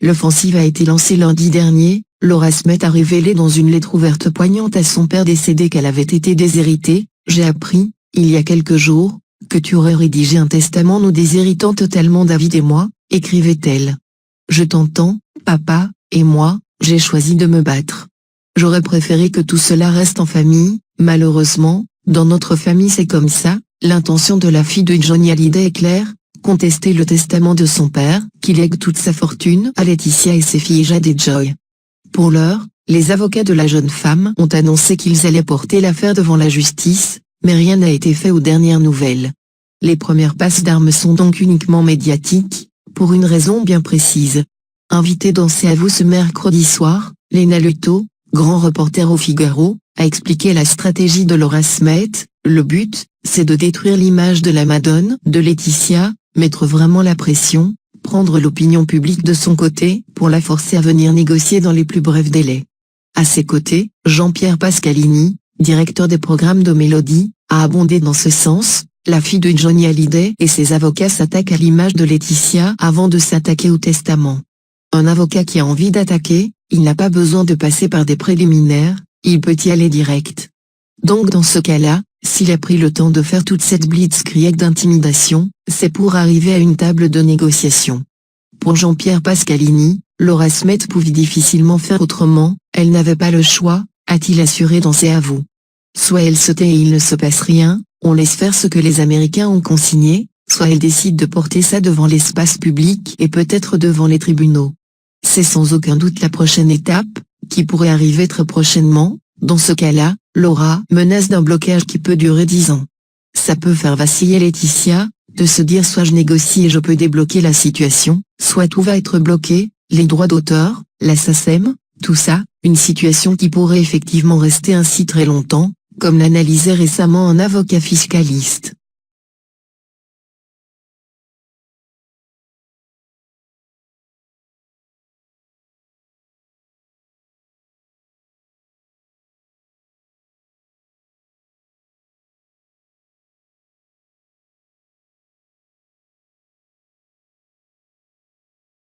L'offensive a été lancée lundi dernier. Laura Smet a révélé dans une lettre ouverte poignante à son père décédé qu'elle avait été déshéritée. « J'ai appris, il y a quelques jours, que tu aurais rédigé un testament nous déshéritant totalement David et moi », écrivait-elle. « Je t'entends, papa, et moi, j'ai choisi de me battre. J'aurais préféré que tout cela reste en famille, malheureusement, dans notre famille c'est comme ça. » L'intention de la fille de Johnny Hallyday est claire, contester le testament de son père, qui lègue toute sa fortune à Laetitia et ses filles Jade et Joy. Pour l'heure, les avocats de la jeune femme ont annoncé qu'ils allaient porter l'affaire devant la justice, mais rien n'a été fait aux dernières nouvelles. Les premières passes d'armes sont donc uniquement médiatiques, pour une raison bien précise. Invitée dans C'est à vous ce mercredi soir, Léna Lutto, grand reporter au Figaro, a expliqué la stratégie de Laura Smet. Le but, c'est de détruire l'image de la Madone de Laetitia, mettre vraiment la pression, prendre l'opinion publique de son côté pour la forcer à venir négocier dans les plus brefs délais. À ses côtés, Jean-Pierre Pascalini, directeur des programmes de Mélodie, a abondé dans ce sens. La fille de Johnny Hallyday et ses avocats s'attaquent à l'image de Laetitia avant de s'attaquer au testament. Un avocat qui a envie d'attaquer, il n'a pas besoin de passer par des préliminaires, il peut y aller direct. Donc dans ce cas-là, s'il a pris le temps de faire toute cette blitzkrieg d'intimidation, c'est pour arriver à une table de négociation. Pour Jean-Pierre Pascalini, Laura Smet pouvait difficilement faire autrement, elle n'avait pas le choix, a-t-il assuré dans C'est à vous. Soit elle se tait et il ne se passe rien, on laisse faire ce que les Américains ont consigné, soit elle décide de porter ça devant l'espace public et peut-être devant les tribunaux. C'est sans aucun doute la prochaine étape, qui pourrait arriver très prochainement. Dans ce cas-là, Laura menace d'un blocage qui peut durer 10 ans. Ça peut faire vaciller Laetitia, de se dire soit je négocie et je peux débloquer la situation, soit tout va être bloqué, les droits d'auteur, la SACEM, tout ça, une situation qui pourrait effectivement rester ainsi très longtemps, comme l'analysait récemment un avocat fiscaliste.